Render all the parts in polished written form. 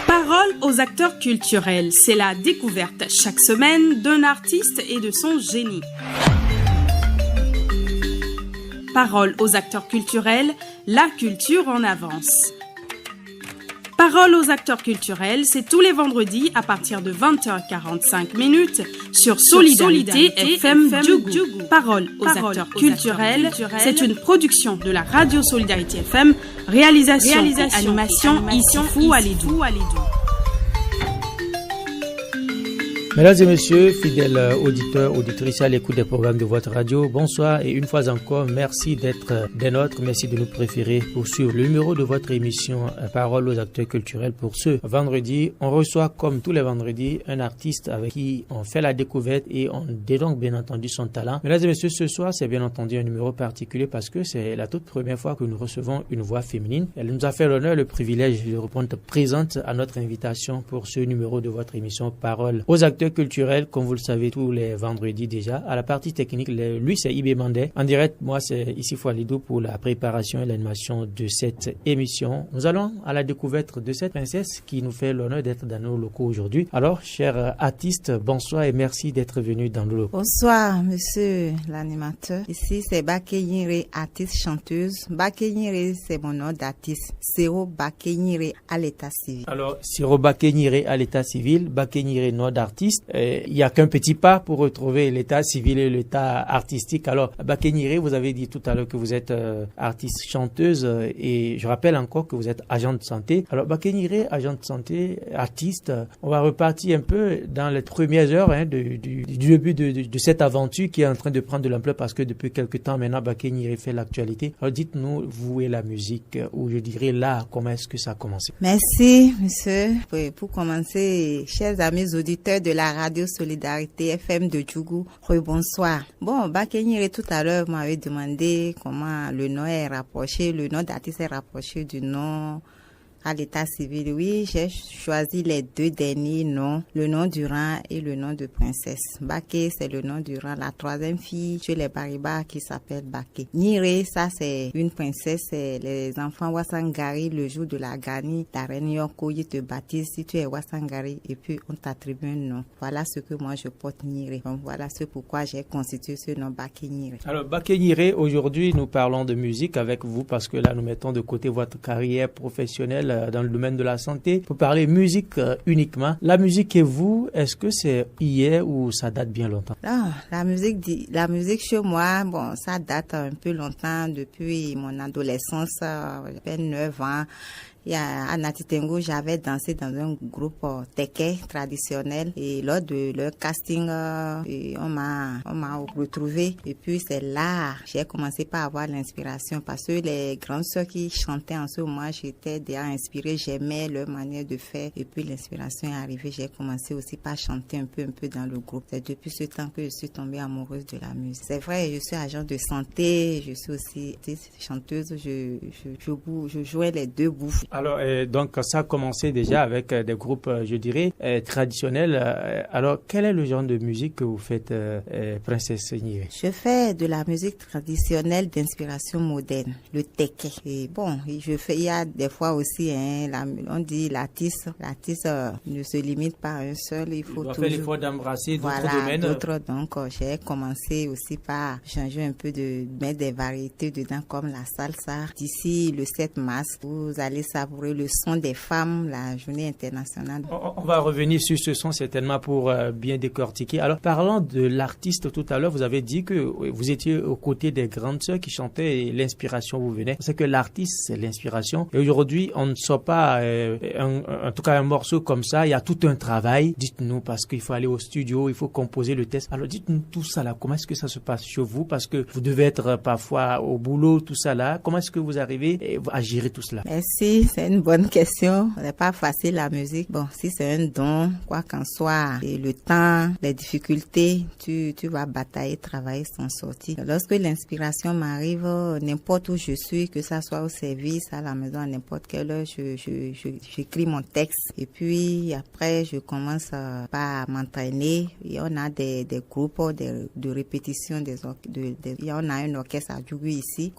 Parole aux acteurs culturels, c'est la découverte chaque semaine d'un artiste et de son génie. Parole aux acteurs culturels, la culture en avance. Parole aux acteurs culturels, c'est tous les vendredis à partir de 20h45 sur Solidarité FM Djougou. Parole aux acteurs culturels, c'est une production de la radio Solidarité FM, réalisation et animation Issifou Alidou. Mesdames et messieurs, fidèles auditeurs, auditrices à l'écoute des programmes de votre radio, bonsoir et une fois encore, merci d'être des nôtres, merci de nous préférer pour suivre le numéro de votre émission Parole aux acteurs culturels pour ce vendredi. On reçoit comme tous les vendredis un artiste avec qui on fait la découverte et on dédonque bien entendu son talent. Mesdames et messieurs, ce soir, c'est bien entendu un numéro particulier parce que c'est la toute première fois que nous recevons une voix féminine. Elle nous a fait l'honneur, le privilège de répondre présente à notre invitation pour ce numéro de votre émission Parole aux acteurs culturel, comme vous le savez, tous les vendredis déjà. À la partie technique, lui, c'est Ibé Mandé. En direct, moi, c'est Issifou Alidou pour la préparation et l'animation de cette émission. Nous allons à la découverte de cette princesse qui nous fait l'honneur d'être dans nos locaux aujourd'hui. Alors, chers artistes, bonsoir et merci d'être venus dans nos locaux. Bonsoir, monsieur l'animateur. Ici, c'est Bakenyire, artiste chanteuse. Bakenyire, c'est mon nom d'artiste. Siro Bakenyire à l'état civil. Alors, Siro Bakenyire à l'état civil, Bakenyire, nom d'artiste. Il n'y a qu'un petit pas pour retrouver l'état civil et l'état artistique. Alors, Bakenyire, vous avez dit tout à l'heure que vous êtes artiste chanteuse et je rappelle encore que vous êtes agent de santé. Alors, Bakenyire, agent de santé, artiste, on va repartir un peu dans les premières heures du début de cette aventure qui est en train de prendre de l'ampleur parce que depuis quelque temps maintenant, Bakenyire fait l'actualité. Alors, dites-nous, vous et la musique, ou je dirais là, comment est-ce que ça a commencé? Merci, monsieur. Pour commencer, chers amis auditeurs de la radio Solidarité FM de Djougou, bonsoir. Bon, Bakenyire tout à l'heure m'avait demandé comment le nom est rapproché, le nom d'artiste est rapproché du nom à l'état civil. Oui, j'ai choisi les deux derniers noms, le nom du rang et le nom de princesse. Baké, c'est le nom du rang, la troisième fille chez les Bariba qui s'appelle Baké. Nire, ça c'est une princesse, c'est les enfants Wassangari, le jour de la Gani, la reine Yoko, ils te baptisent si tu es Wassangari et puis on t'attribue un nom. Voilà ce que moi je porte Nire. Donc voilà ce pourquoi j'ai constitué ce nom Bakenyire. Alors Bakenyire, aujourd'hui nous parlons de musique avec vous parce que là nous mettons de côté votre carrière professionnelle dans le domaine de la santé pour parler musique uniquement. La musique et vous, est-ce que c'est hier ou ça date bien longtemps? Non, la musique chez moi, bon, ça date un peu longtemps depuis mon adolescence, j'avais 9 ans. Et à Natitengo, j'avais dansé dans un groupe Teke traditionnel et lors de leur casting, on m'a retrouvé et puis c'est là j'ai commencé par avoir l'inspiration parce que les grandes sœurs qui chantaient en ce moment, j'étais déjà inspirée, j'aimais leur manière de faire et puis l'inspiration est arrivée, j'ai commencé aussi par chanter un peu dans le groupe. C'est depuis ce temps que je suis tombée amoureuse de la musique. C'est vrai, je suis agent de santé, je suis aussi chanteuse, je jouais les deux bouts. Alors, donc, ça a commencé déjà avec des groupes, je dirais, traditionnels. Alors, quel est le genre de musique que vous faites, Princesse Nire? Je fais de la musique traditionnelle d'inspiration moderne, le teke. Et bon, il y a des fois aussi, on dit l'artiste ne se limite pas à un seul, il faut toujours faire l'effort d'embrasser d'autres domaines. Donc, j'ai commencé aussi par changer un peu mettre des variétés dedans comme la salsa. D'ici le 7 mars, vous allez savourer le son des femmes, la journée internationale. On va revenir sur ce son certainement pour bien décortiquer. Alors, parlant de l'artiste tout à l'heure, vous avez dit que vous étiez aux côtés des grandes sœurs qui chantaient et l'inspiration vous venait. C'est que l'artiste, c'est l'inspiration. Et aujourd'hui, on ne sort pas, en tout cas un morceau comme ça, il y a tout un travail. Dites-nous, parce qu'il faut aller au studio, il faut composer le texte. Alors, dites-nous tout ça là, comment est-ce que ça se passe chez vous? Parce que vous devez être parfois au boulot, tout ça là. Comment est-ce que vous arrivez à gérer tout cela? Merci, c'est une bonne question. Ce n'est pas facile la musique. Bon, si c'est un don, quoi qu'en soit, et le temps, les difficultés, tu vas batailler, travailler, s'en sortir. Lorsque l'inspiration m'arrive, n'importe où je suis, que ça soit au service, à la maison, à n'importe quelle heure, j'écris mon texte. Et puis après, je commence par m'entraîner. Et on a des groupes de répétition, on a un orchestre à Djougou ici,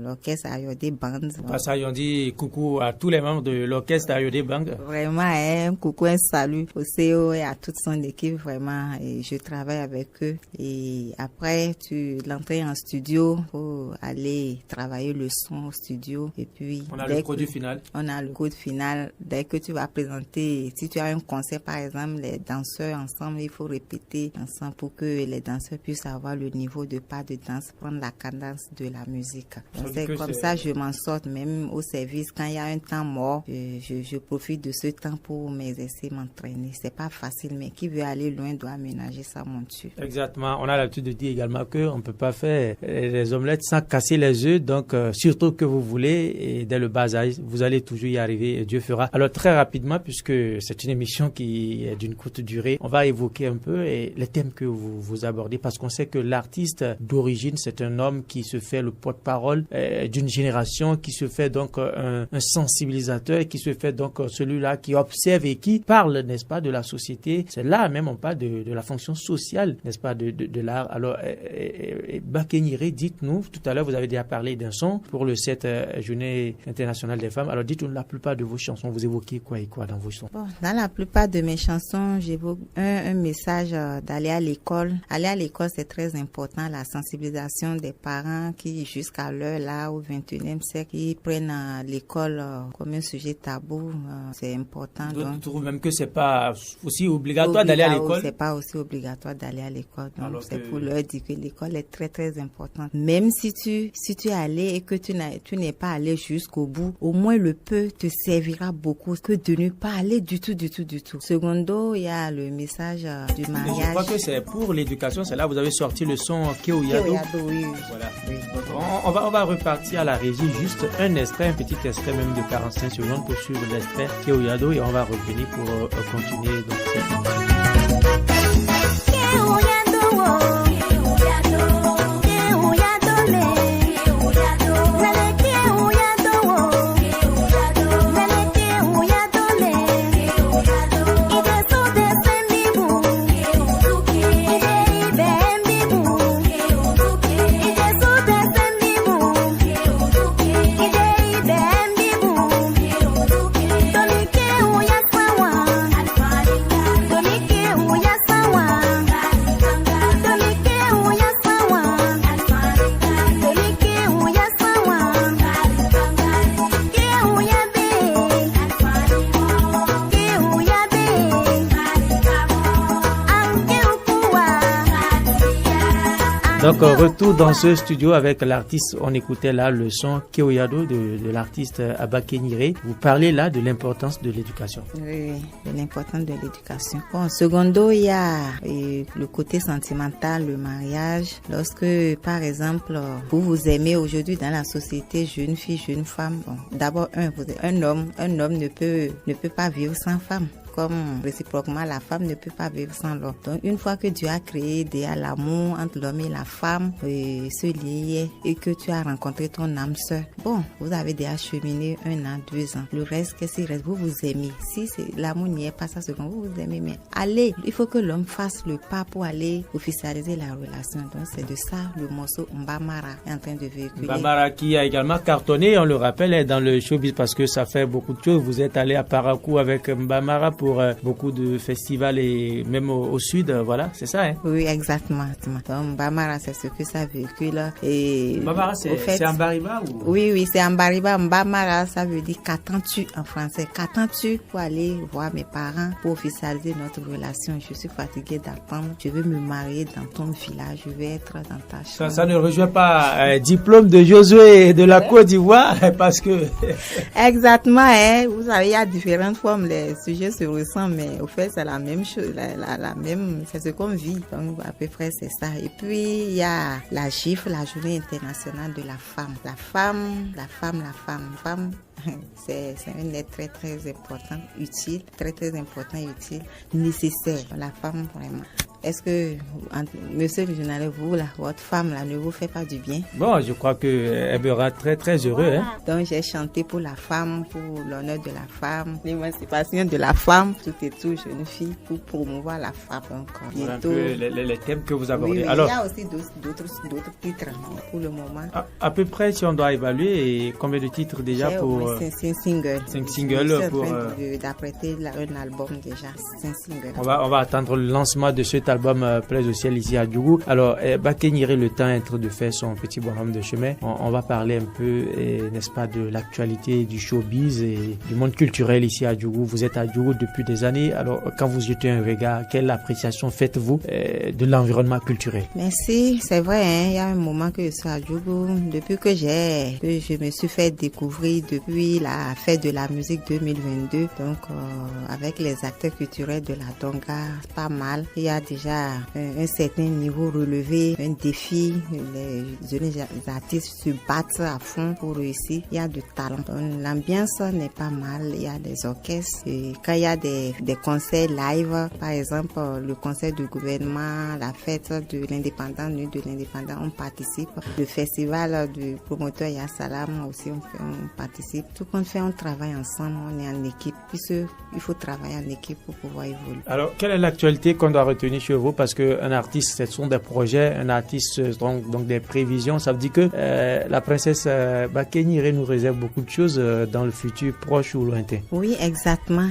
l'orchestre a des bandes. Ça, on dit coucou coucou à tous les membres de l'orchestre Ayodé Bang. Vraiment, un coucou, un salut au CEO et à toute son équipe, vraiment. Et je travaille avec eux. Et après, l'entrée en studio pour aller travailler le son au studio. Et puis, on a le produit final. On a le produit final. Dès que tu vas présenter, si tu as un concert, par exemple, les danseurs ensemble, il faut répéter ensemble pour que les danseurs puissent avoir le niveau de pas de danse, prendre la cadence de la musique. Donc, c'est comme ça, je m'en sors, même au service. Quand il y a un temps mort, je profite de ce temps pour m'exercer, m'entraîner. C'est pas facile, mais qui veut aller loin doit aménager sa monture. Exactement. On a l'habitude de dire également qu'on ne peut pas faire les omelettes sans casser les œufs. Donc, surtout que vous voulez, et dès le bas âge, vous allez toujours y arriver et Dieu fera. Alors, très rapidement, puisque c'est une émission qui est d'une courte durée, on va évoquer un peu les thèmes que vous abordez, parce qu'on sait que l'artiste d'origine, c'est un homme qui se fait le porte-parole d'une génération, qui se fait donc un sensibilisateur, qui se fait donc celui-là qui observe et qui parle, n'est-ce pas, de la société. C'est là même on parle de la fonction sociale, n'est-ce pas, de l'art. Alors, Bakenyere, dites-nous, tout à l'heure vous avez déjà parlé d'un son pour le 7 Journée internationale des femmes. Alors dites-nous, la plupart de vos chansons, vous évoquez quoi et quoi dans vos sons? Bon, dans la plupart de mes chansons, j'évoque un message d'aller à l'école. Aller à l'école, c'est très important, la sensibilisation des parents qui, jusqu'à l'heure là, au 21e siècle, ils prennent l'école comme un sujet tabou. C'est important. Donc, tu trouves même que c'est pas aussi obligatoire d'aller à l'école? C'est pas aussi obligatoire d'aller à l'école. Donc, c'est pour leur dire que l'école est très, très importante. Même si tu es allé et que tu n'es pas allé jusqu'au bout, au moins le peu te servira beaucoup que de ne pas aller du tout. Secondo, il y a le message du mariage. Je crois que c'est pour l'éducation. C'est là vous avez sorti le son Keoyado. Oui. Voilà. Oui. Donc, on va repartir à la régie. Juste un extrait, un petit extrait même de 45 secondes pour suivre l'extrait Keoyado et on va revenir pour continuer donc cette émission. Donc, retour dans ce studio avec l'artiste. On écoutait là le son Keoyado de l'artiste Bakenyere. Vous parlez là de l'importance de l'éducation. Oui, de l'importance de l'éducation. Bon, secondo, il y a le côté sentimental, le mariage. Lorsque, par exemple, vous vous aimez aujourd'hui dans la société, jeune fille, jeune femme. Bon, d'abord, un homme ne peut pas vivre sans femme. Comme réciproquement, la femme ne peut pas vivre sans l'homme. Donc, une fois que Dieu a créé déjà l'amour entre l'homme et la femme, se lier et que tu as rencontré ton âme sœur, bon, vous avez déjà cheminé 1 an, 2 ans. Le reste, qu'est-ce qu'il reste? Vous vous aimez. Si l'amour n'y est pas, ça se compte. Vous vous aimez, mais allez, il faut que l'homme fasse le pas pour aller officialiser la relation. Donc, c'est de ça le morceau Mbamara est en train de véhiculer. Mbamara qui a également cartonné, on le rappelle, est dans le showbiz parce que ça fait beaucoup de choses. Vous êtes allé à Parakou avec Mbamara pour beaucoup de festivals et même au sud, voilà, c'est ça, hein? Oui, exactement. Donc, Mbamara, c'est ce que ça véhicule. Et Mbamara, c'est Mbariba ou? Oui, c'est Mbariba. Mbamara, ça veut dire qu'attends-tu en français? Qu'attends-tu pour aller voir mes parents pour officialiser notre relation? Je suis fatiguée d'attendre. Je veux me marier dans ton village. Je vais être dans ta chambre. Ça ne rejoint pas diplôme de Josué de la Côte d'Ivoire parce que... Exactement, hein? Vous savez, il y a différentes formes. Les sujets se ressemblent, mais au fait, c'est la même chose, la même, c'est ce qu'on vit. Donc, à peu près, c'est ça. Et puis, il y a la GIF, la Journée internationale de la femme. La femme, c'est une lettre très, très importante, utile, très, très important, utile, nécessaire. La femme, vraiment. est-ce que, monsieur le journaliste, vous, là, votre femme, là, ne vous fait pas du bien? Bon, je crois qu'elle sera très, très heureuse. Voilà. Hein? Donc, j'ai chanté pour la femme, pour l'honneur de la femme, l'émancipation de la femme, tout et tout, jeune fille, pour promouvoir la femme. Donc, bientôt. Voilà un peu les thèmes que vous abordez. Oui, Alors, il y a aussi d'autres titres pour le moment. À peu près, si on doit évaluer, combien de titres déjà pour... 5 singles. 5 singles pour... d'apprêter un album déjà. 5 singles. On va attendre le lancement de cet album Plaise au ciel ici à Djougou. Alors, Bakenyere, le temps est de faire son petit bonhomme de chemin. On va parler un peu, n'est-ce pas, de l'actualité du showbiz et du monde culturel ici à Djougou. Vous êtes à Djougou depuis des années. Alors, quand vous jetez un regard, quelle appréciation faites-vous de l'environnement culturel? Merci. C'est vrai, hein, il y a un moment que je suis à Djougou. Depuis que je me suis fait découvrir depuis la fête de la musique 2022. Donc, avec les acteurs culturels de la Donga, pas mal. Il y a déjà un certain niveau relevé, un défi. Les jeunes artistes se battent à fond pour réussir. Il y a du talent. L'ambiance n'est pas mal. Il y a des orchestres. Et quand il y a des concerts live, par exemple, le concert du gouvernement, la fête de l'indépendant, nuit de l'indépendant, on participe. Le festival du promoteur Yassalam aussi, on participe. Tout qu'on fait, on travaille ensemble, on est en équipe. Puisqu'il faut travailler en équipe pour pouvoir évoluer. Alors, quelle est l'actualité qu'on doit retenir chez vous? Parce qu'un artiste, ce sont des projets, un artiste, donc des prévisions. Ça veut dire que la princesse Bakenyere nous réserve beaucoup de choses dans le futur proche ou lointain. Oui, exactement.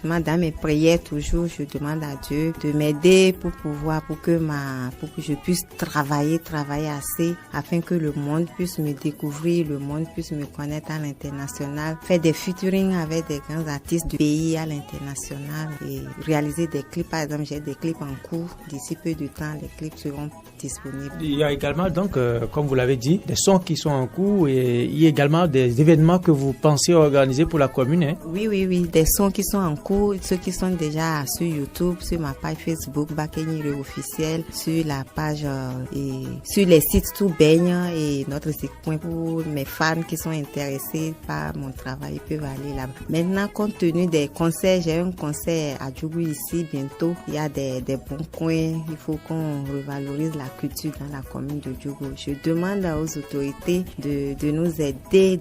Dans mes prières, toujours, je demande à Dieu de m'aider pour que je puisse travailler assez afin que le monde puisse me découvrir, le monde puisse me connaître à l'international, faire des featuring avec des grands artistes du pays à l'international et réaliser des clips. Par exemple, j'ai des clips en cours. D'ici peu de temps, les clips seront disponibles. Il y a également, donc, comme vous l'avez dit, des sons qui sont en cours et il y a également des événements que vous pensez organiser pour la commune. Hein? Oui, des sons qui sont en cours, ceux qui sont déjà sur YouTube, sur ma page Facebook, Bakenyere officiel, sur la page et sur les sites Tout Baigne et notre site point pour mes fans qui sont intéressés par mon travail, ils peuvent aller là-bas. Maintenant, compte tenu des concerts, j'ai un concert à Djougou ici bientôt. Il y a des bons coins. Il faut qu'on revalorise la culture dans la commune de Djougou. Je demande aux autorités de nous aider.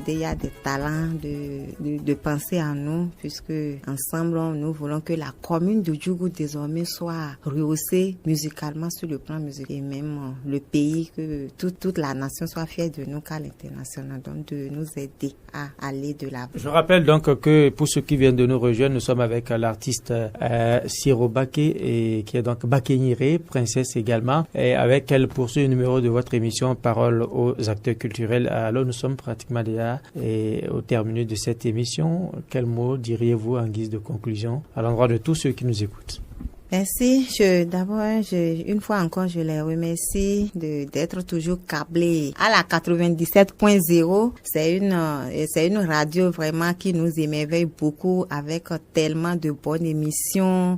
Il y a des talents, de penser à nous, puisque ensemble, nous voulons que la commune de Djougou désormais soit rehaussée musicalement sur le plan musical et même le pays, que toute la nation soit fière de nous qu'à l'international. Donc, de nous aider à aller de l'avant. Je rappelle donc que pour ceux qui viennent de nous rejoindre, nous sommes avec l'artiste Siro Baké, et qui est donc Bakenyere, princesse également, et avec elle poursuit le numéro de votre émission Parole aux acteurs culturels. Alors nous sommes pratiquement déjà au terminus de cette émission. Quel mot diriez-vous en guise de conclusion à l'endroit de tous ceux qui nous écoutent? Merci. D'abord, une fois encore, je les remercie d'être toujours câblés à la 97.0. C'est une radio vraiment qui nous émerveille beaucoup avec tellement de bonnes émissions,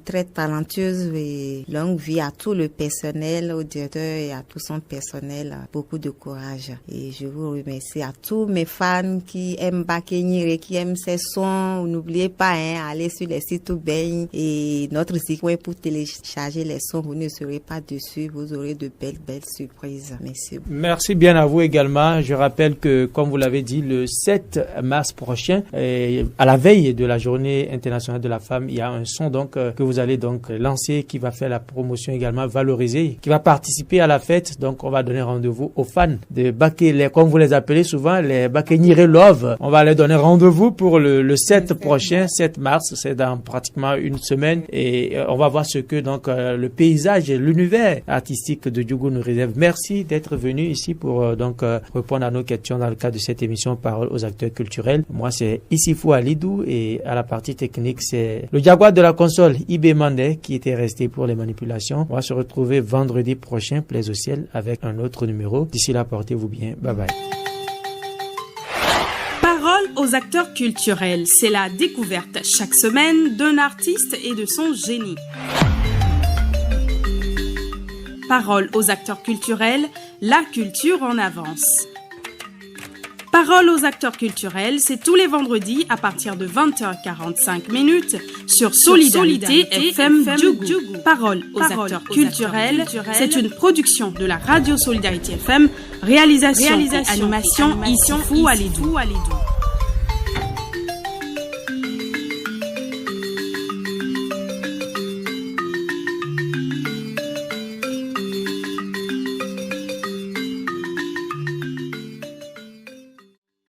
très talentueuses et longue vie à tout le personnel, au directeur et à tout son personnel. Beaucoup de courage. Et je vous remercie à tous mes fans qui aiment Bakenyere, qui aiment ses sons. N'oubliez pas, allez sur les sites Tout Baigne et notre site pour télécharger les sons. Vous ne serez pas dessus, vous aurez de belles surprises. Merci. Merci bien à vous également. Je rappelle que, comme vous l'avez dit, le 7 mars prochain, à la veille de la journée internationale de la femme, il y a un son donc que vous allez donc lancer, qui va faire la promotion également, valoriser, qui va participer à la fête. Donc on va donner rendez-vous aux fans de Bakenyere, comme vous les appelez souvent, les Bakenyere Love. On va leur donner rendez-vous pour le 7 prochain, 7 mars, c'est dans pratiquement une semaine, et on va voir ce que donc le paysage et l'univers artistique de Djougou nous réserve. Merci d'être venu ici pour donc répondre à nos questions dans le cadre de cette émission Parole aux acteurs culturels. Moi, c'est Issifou Alidou, et à la partie technique, c'est le jaguar de la console, Ibé Mandé, qui était resté pour les manipulations. On va se retrouver vendredi prochain, Plaise au ciel, avec un autre numéro. D'ici là, portez-vous bien. Bye bye. Parole aux acteurs culturels, c'est la découverte chaque semaine d'un artiste et de son génie. Parole aux acteurs culturels, la culture en avance. Parole aux acteurs culturels, c'est tous les vendredis à partir de 20h45 sur Solidarité FM Djougou. Parole aux acteurs culturels, c'est une production de la radio Solidarité FM, réalisation et animation Issifou Alidou.